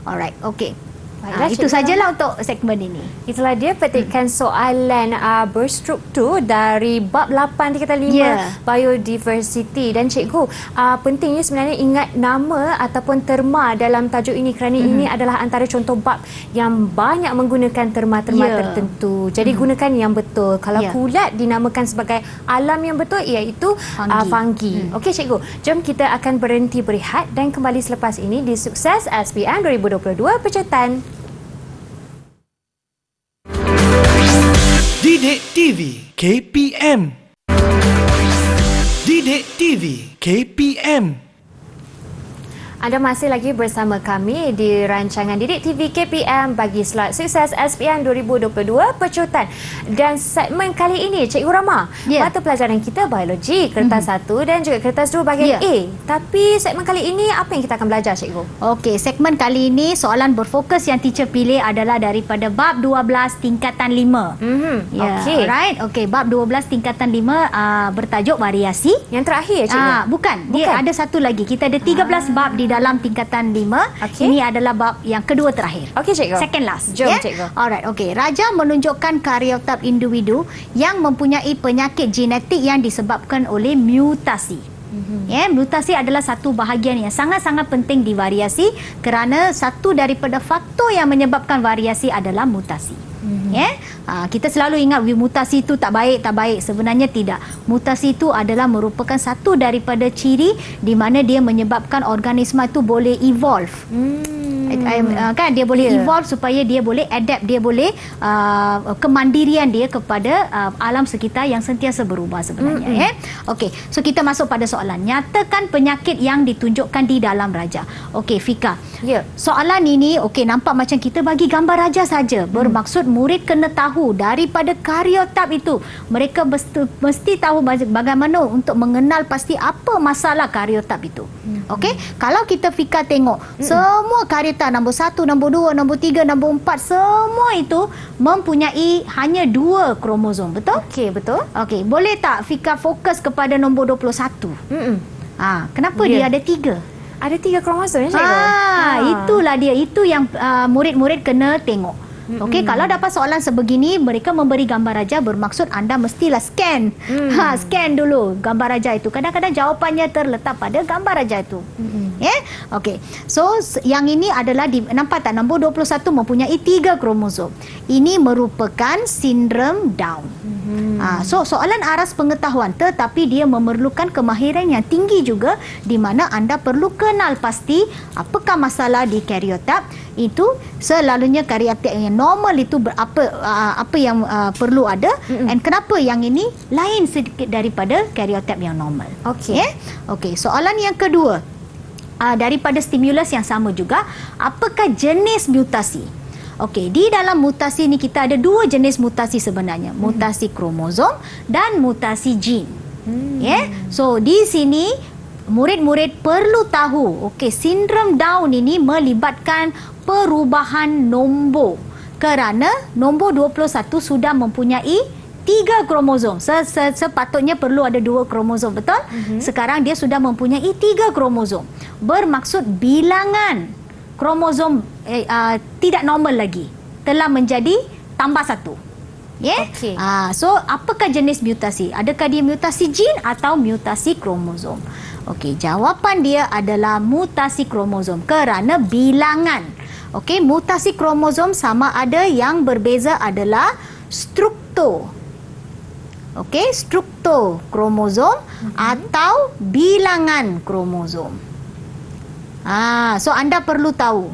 Alright, okey. Itu sajalah untuk segmen ini. Itulah dia petikan soalan berstruktur dari bab 8 tingkatan 5 biodiversity. Dan cikgu, pentingnya sebenarnya ingat nama ataupun terma dalam tajuk ini kerana ini adalah antara contoh bab yang banyak menggunakan terma-terma tertentu. Jadi gunakan yang betul. Kalau kulat dinamakan sebagai alam yang betul, iaitu fungi. Okey cikgu, jom kita akan berhenti berehat dan kembali selepas ini di Sukses SPM 2022 Pecutan. Didik TV KPM. Didik TV KPM. Anda masih lagi bersama kami di rancangan Didik TV KPM bagi slot Sukses SPM 2022 Pecutan. Dan segmen kali ini, Cikgu Rama, mata pelajaran kita biologi, kertas 1 dan juga kertas 2 bahagian A. Tapi segmen kali ini, apa yang kita akan belajar, Cikgu? Okey, segmen kali ini soalan berfokus yang teacher pilih adalah daripada bab 12 tingkatan 5. Okey. Alright, okey, bab 12 tingkatan 5 bertajuk variasi. Yang terakhir, Cikgu? Bukan. Dia ada satu lagi. Kita ada 13 bab di dalam tingkatan 5. Ini adalah bab yang kedua terakhir. Okey, Cikgu. Second last. Jom, Cikgu. Alright, okey. Raja menunjukkan karyotip individu yang mempunyai penyakit genetik yang disebabkan oleh mutasi. Mutasi adalah satu bahagian yang sangat-sangat penting di variasi kerana satu daripada faktor yang menyebabkan variasi adalah mutasi. Kita selalu ingat mutasi itu tak baik. Sebenarnya tidak. Mutasi itu adalah merupakan satu daripada ciri di mana dia menyebabkan organisma itu boleh evolve. Kan dia boleh evolve supaya dia boleh adapt, dia boleh kemandirian dia kepada alam sekitar yang sentiasa berubah sebenarnya. Okey, so kita masuk pada soalan. Nyatakan penyakit yang ditunjukkan di dalam raja. Okey, Fika. Soalan ini nampak macam kita bagi gambar raja saja. Bermaksud murid kena tahu daripada karyotip itu. Mereka mesti tahu bagaimana untuk mengenal pasti apa masalah karyotip itu. Okey, kalau kita Fika tengok semua karyotip nombor 1, nombor 2, nombor 3, nombor 4, semua itu mempunyai hanya 2 kromosom, betul? Okey, betul. Okey, boleh tak Fika fokus kepada nombor 21? Kenapa dia ada 3? Ada 3 kromosom, Cikgu? Itulah dia. Itu yang murid-murid kena tengok. Okey, kalau dapat soalan sebegini, mereka memberi gambar raja, bermaksud anda mestilah scan. Scan dulu gambar raja itu. Kadang-kadang jawapannya terletak pada gambar raja itu. Okey. So, yang ini adalah nampak tak nombor 21 mempunyai 3 kromosom. Ini merupakan sindrom Down. So, soalan aras pengetahuan, tetapi dia memerlukan kemahiran yang tinggi juga di mana anda perlu kenal pasti apakah masalah di karyotip itu. Selalunya karyotip yang normal itu apa yang perlu ada, dan kenapa yang ini lain sedikit daripada karyotip yang normal. Okey. Okey, soalan yang kedua daripada stimulus yang sama juga, apakah jenis mutasi? Okey, di dalam mutasi ni kita ada 2 jenis mutasi sebenarnya, mutasi kromosom dan mutasi gen. So di sini murid-murid perlu tahu, sindrom Down ini melibatkan perubahan nombor kerana nombor 21 sudah mempunyai 3 kromosom. Sepatutnya perlu ada 2 kromosom, betul? Sekarang dia sudah mempunyai 3 kromosom. Bermaksud bilangan kromosom tidak normal lagi, telah menjadi tambah 1. So apakah jenis mutasi? Adakah dia mutasi gen atau mutasi kromosom? Okey, jawapan dia adalah mutasi kromosom kerana bilangan. Okey, mutasi kromosom sama ada yang berbeza adalah struktur. Okey, struktur kromosom atau bilangan kromosom. So anda perlu tahu.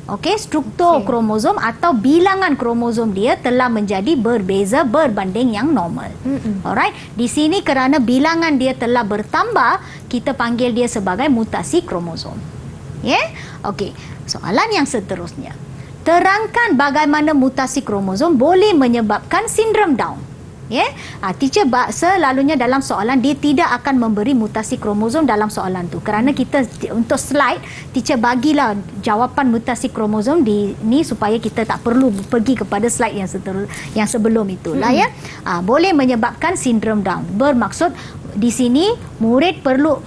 Okey, struktur kromosom atau bilangan kromosom dia telah menjadi berbeza berbanding yang normal. Alright, di sini kerana bilangan dia telah bertambah, kita panggil dia sebagai mutasi kromosom. Okey, soalan yang seterusnya. Terangkan bagaimana mutasi kromosom boleh menyebabkan sindrom Down. Teacher selalunya dalam soalan dia tidak akan memberi mutasi kromosom dalam soalan tu. Kerana kita untuk slide teacher bagilah jawapan mutasi kromosom di ni supaya kita tak perlu pergi kepada slide yang sebelum itulah boleh menyebabkan sindrom Down. Bermaksud di sini murid perlu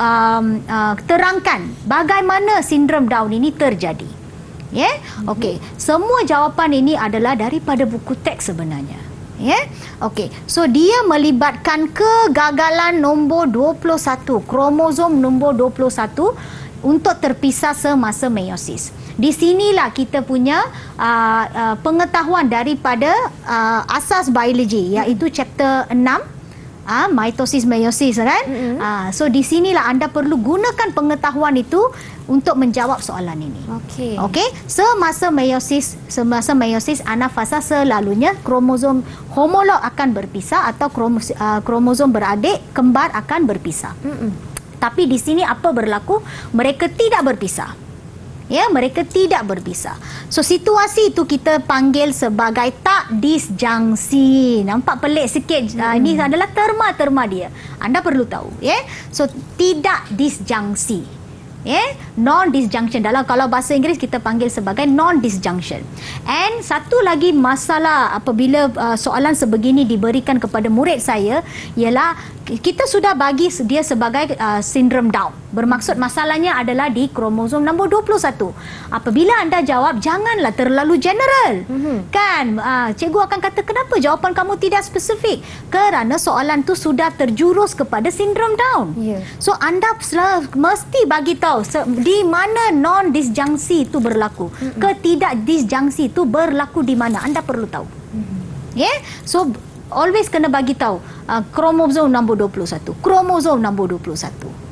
terangkan bagaimana sindrom Down ini terjadi. Okey, semua jawapan ini adalah daripada buku teks sebenarnya. Okey, so dia melibatkan kegagalan nombor 21, kromosom nombor 21 untuk terpisah semasa meiosis. Di sinilah kita punya pengetahuan daripada asas biologi, iaitu chapter 6, mitosis meiosis kan. So di sinilah anda perlu gunakan pengetahuan itu untuk menjawab soalan ini. Okey. Semasa meiosis anafasa selalunya kromosom homolog akan berpisah atau kromosom beradik kembar akan berpisah. Tapi di sini apa berlaku? Mereka tidak berpisah. Mereka tidak berpisah. So situasi itu kita panggil sebagai tak disjungsi. Nampak pelik sikit. Ini adalah terma-terma dia. Anda perlu tahu, So tidak disjungsi. Non-disjunction. Kalau bahasa Inggeris kita panggil sebagai non-disjunction. And satu lagi masalah apabila soalan sebegini diberikan kepada murid saya ialah kita sudah bagi dia sebagai sindrom Down. Bermaksud masalahnya adalah di kromosom nombor 21. Apabila anda jawab, janganlah terlalu general. Kan? Cikgu akan kata, kenapa jawapan kamu tidak spesifik? Kerana soalan tu sudah terjurus kepada sindrom Down. So anda mesti bagi tahu di mana non-disjungsi itu berlaku. Ketidak disjungsi itu berlaku di mana. Anda perlu tahu. So always kena bagi tahu kromosom nombor 21. Kromosom nombor 21.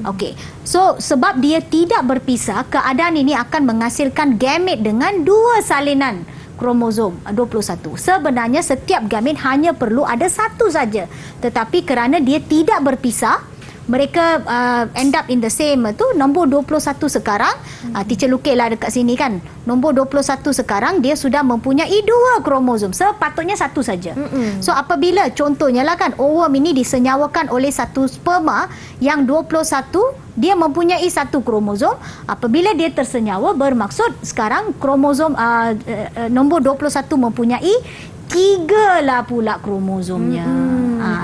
Okey. So sebab dia tidak berpisah, keadaan ini akan menghasilkan gamet dengan dua salinan kromosom 21. Sebenarnya setiap gamet hanya perlu ada satu saja. Tetapi kerana dia tidak berpisah, mereka end up in the same tu. Nombor 21 sekarang teacher lukislah dekat sini kan, nombor 21 sekarang dia sudah mempunyai dua kromosom, sepatutnya satu saja. So apabila contohnya lah kan, ovum ini disenyawakan oleh satu sperma yang 21, dia mempunyai satu kromosom. Apabila dia tersenyawa, bermaksud sekarang kromosom nombor 21 mempunyai 3 lah pula kromosomnya.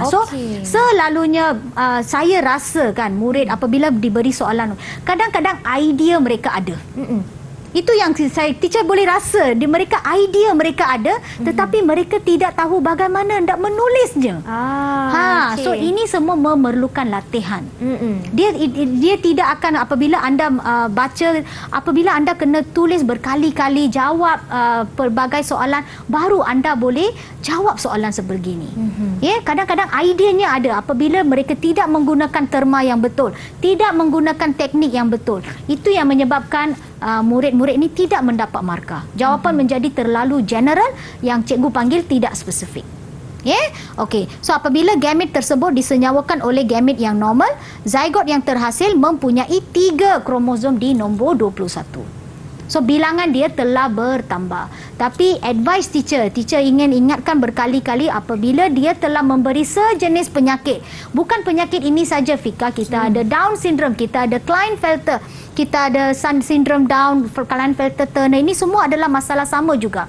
So selalunya saya rasa kan murid apabila diberi soalan, kadang-kadang idea mereka ada. Itu yang saya teacher boleh rasa, mereka idea mereka ada, tetapi mereka tidak tahu bagaimana hendak menulisnya. So ini semua memerlukan latihan. Dia tidak akan apabila anda baca, apabila anda kena tulis berkali-kali, jawab pelbagai soalan, baru anda boleh jawab soalan sebegini. Kadang-kadang idenya ada, apabila mereka tidak menggunakan terma yang betul, tidak menggunakan teknik yang betul, itu yang menyebabkan murid-murid ini tidak mendapat markah. Jawapan menjadi terlalu general yang cikgu panggil tidak spesifik. Okey. So apabila gamet tersebut disenyawakan oleh gamet yang normal, zygote yang terhasil mempunyai 3 kromosom di nombor 21. So bilangan dia telah bertambah. Tapi advice teacher ingin ingatkan berkali-kali, apabila dia telah memberi sejenis penyakit, bukan penyakit ini saja Fika, kita ada Down syndrome, kita ada Klinefelter, kita ada syndrome Down, Klinefelter-Turner, ini semua adalah masalah sama juga.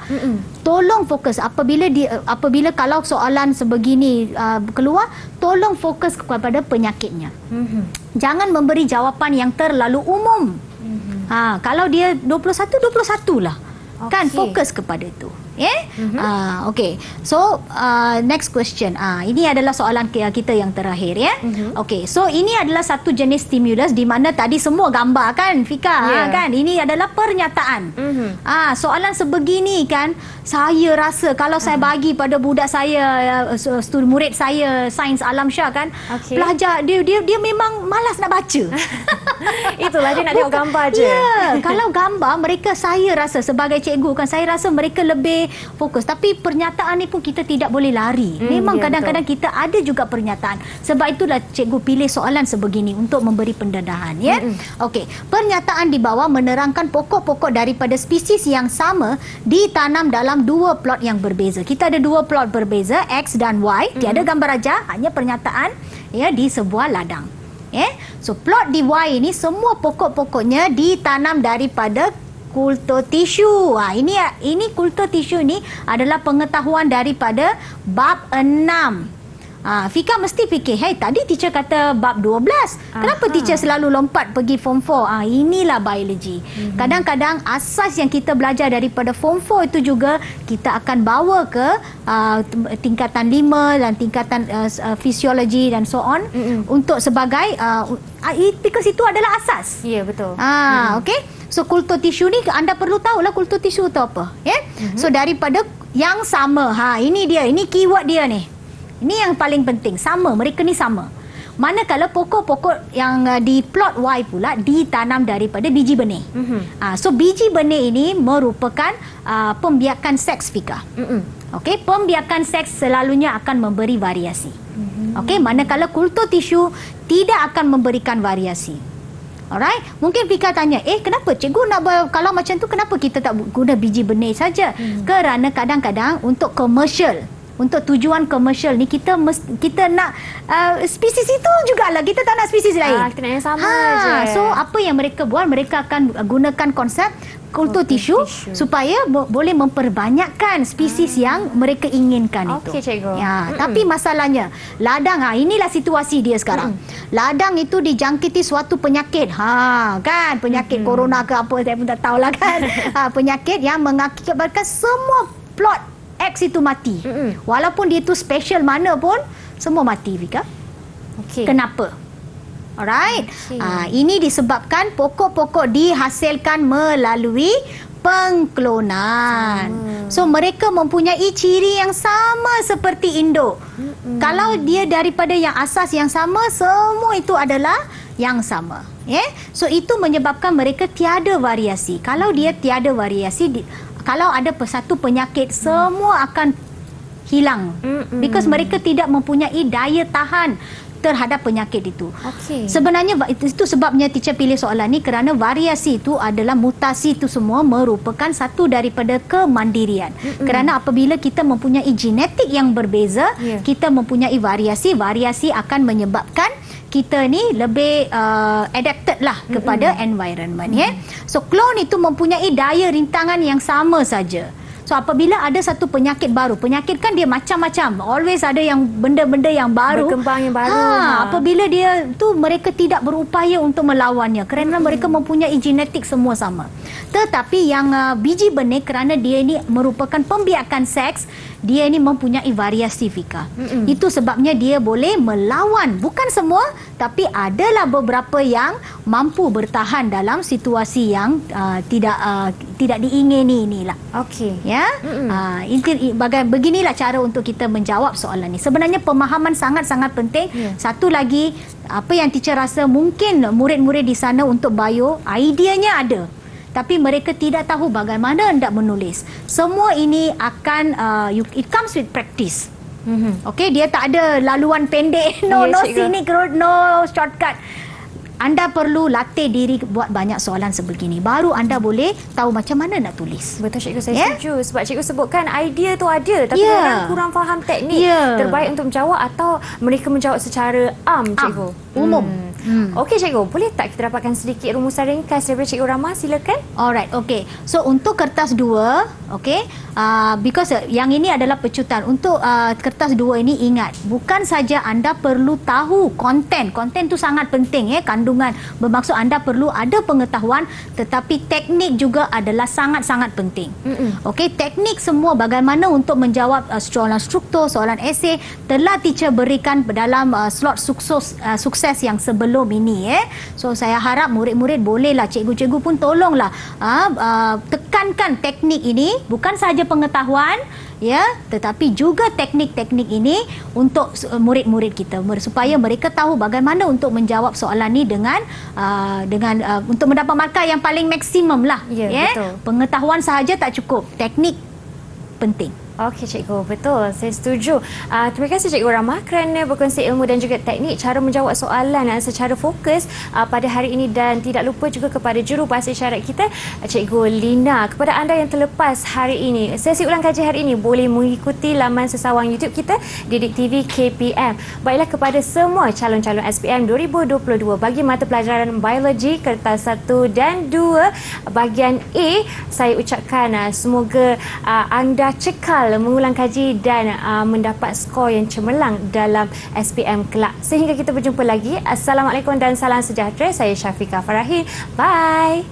Tolong fokus apabila kalau soalan sebegini keluar, tolong fokus kepada penyakitnya. Jangan memberi jawapan yang terlalu umum. Kalau dia 21 lah. Kan fokus kepada itu. Okey. So next question. Ini adalah soalan kita yang terakhir Okey. So ini adalah satu jenis stimulus di mana tadi semua gambar kan Fika, kan? Ini adalah pernyataan. Soalan sebegini kan, saya rasa kalau saya bagi pada budak saya, murid saya sains alam syah kan, pelajar dia memang malas nak baca. Itulah dia nak tengok gambar je. Kalau gambar mereka, saya rasa sebagai cikgu cikgu kan, saya rasa mereka lebih fokus. Tapi pernyataan ni pun kita tidak boleh lari. Memang kadang-kadang kita ada juga pernyataan. Sebab itulah cikgu pilih soalan sebegini untuk memberi pendedahan, ya. Okey, pernyataan di bawah menerangkan pokok-pokok daripada spesies yang sama ditanam dalam dua plot yang berbeza. Kita ada dua plot berbeza, X dan Y. Tiada gambar raja, hanya pernyataan ya di sebuah ladang. So plot di Y ini semua pokok-pokoknya ditanam daripada kultur tisu. Ini kultur tisu ni adalah pengetahuan daripada bab 6. Fika mesti fikir, hey, tadi teacher kata bab 12. Kenapa teacher selalu lompat pergi form 4? Inilah biologi. Kadang-kadang asas yang kita belajar daripada form 4 itu juga kita akan bawa ke tingkatan 5 dan tingkatan fisiologi dan so on untuk sebagai because itu adalah asas. Ya, betul. Okey. So kultur tisu ni anda perlu tahulah kultur tisu itu apa, ya. So daripada yang sama. Ini dia, ini keyword dia ni. Ini yang paling penting, sama, mereka ni sama. Manakala pokok-pokok yang di plot Y pula ditanam daripada biji benih. So biji benih ini merupakan pembiakan seks, Fika. Okey, pembiakan seks selalunya akan memberi variasi. Okey, manakala kultur tisu tidak akan memberikan variasi. Alright, mungkin Fika tanya, kenapa cikgu nak kalau macam tu kenapa kita tak guna biji benih saja? Kerana kadang-kadang untuk komersial, untuk tujuan komersial ni kita nak spesies itu jugalah, kita tak nak spesies lain. Kita nak yang sama je. So apa yang mereka buat, mereka akan gunakan konsep kultur tisu supaya boleh memperbanyakkan spesies yang mereka inginkan itu. Okey, cikgu. Tapi masalahnya ladang, inilah situasi dia sekarang. Ladang itu dijangkiti suatu penyakit. Kan, penyakit corona ke apa, saya pun tak tahulah kan. Penyakit yang mengakibatkan semua plot X itu mati. Walaupun dia itu special mana pun, semua mati, Vika. Kenapa? Alright. Ini disebabkan pokok-pokok dihasilkan melalui pengklonan. So mereka mempunyai ciri yang sama seperti induk. Kalau dia daripada yang asas yang sama, semua itu adalah yang sama. So itu menyebabkan mereka tiada variasi. Kalau dia tiada variasi, kalau ada satu penyakit, semua akan hilang. Because mereka tidak mempunyai daya tahan terhadap penyakit itu. Sebenarnya itu sebabnya teacher pilih soalan ni, kerana variasi itu adalah mutasi, itu semua merupakan satu daripada kemandirian. Kerana apabila kita mempunyai genetik yang berbeza, kita mempunyai variasi akan menyebabkan kita ni lebih adapted lah kepada environment. So klon itu mempunyai daya rintangan yang sama saja. So apabila ada satu penyakit baru, penyakit kan dia macam-macam, always ada yang benda-benda yang baru, berkembang yang baru. Apabila dia tu, mereka tidak berupaya untuk melawannya kerana mereka mempunyai genetik semua sama. Tetapi yang biji benih, kerana dia ini merupakan pembiakan seks, dia ini mempunyai variasi, Fika. Itu sebabnya dia boleh melawan, bukan semua, tapi adalah beberapa yang mampu bertahan dalam situasi yang tidak diingini inilah. Ya. Beginilah cara untuk kita menjawab soalan ni. Sebenarnya pemahaman sangat-sangat penting. Satu lagi, apa yang teacher rasa mungkin murid-murid di sana untuk bio, idenya ada, tapi mereka tidak tahu bagaimana hendak menulis. Semua ini akan it comes with practice. Okey, dia tak ada laluan pendek, no scenic road, no shortcut. Anda perlu latih diri buat banyak soalan sebegini, baru anda boleh tahu macam mana nak tulis. Betul, cikgu, saya setuju. Sebab cikgu sebutkan idea tu ada, tapi orang kurang faham teknik terbaik untuk menjawab, atau mereka menjawab secara cikgu. Umum. Okey, cikgu, boleh tak kita dapatkan sedikit rumusan ringkas daripada Cikgu Rama? Silakan. Alright, okey. So untuk kertas 2, okey, because yang ini adalah pecutan. Untuk kertas 2 ini, ingat, bukan saja anda perlu tahu konten. Konten tu sangat penting, kandungan. Bermaksud anda perlu ada pengetahuan, tetapi teknik juga adalah sangat-sangat penting. Okey, teknik semua bagaimana untuk menjawab soalan struktur, soalan esei telah teacher berikan dalam slot sukses yang sebelum ini. So saya harap murid-murid bolehlah, cikgu-cikgu pun tolonglah tekankan teknik ini, bukan sahaja pengetahuan, ya, tetapi juga teknik-teknik ini untuk murid-murid kita supaya mereka tahu bagaimana untuk menjawab soalan ni dengan untuk mendapat markah yang paling maksimum lah. Ya, betul. Pengetahuan sahaja tak cukup, teknik penting. Okey cikgu, betul. Saya setuju. Terima kasih Cikgu Rahmah kerana berkongsi ilmu dan juga teknik cara menjawab soalan secara fokus pada hari ini, dan tidak lupa juga kepada juru bahasa isyarat kita Cikgu Lina. Kepada anda yang terlepas hari ini, sesi ulang kaji hari ini boleh mengikuti laman sesawang YouTube kita Didik TV KPM. Baiklah, kepada semua calon-calon SPM 2022 bagi mata pelajaran biologi kertas 1 dan 2 bahagian A, saya ucapkan semoga anda cekal mengulang kaji dan mendapat skor yang cemerlang dalam SPM kelak. Sehingga kita berjumpa lagi. Assalamualaikum dan salam sejahtera. Saya Syafiqah Farahin. Bye.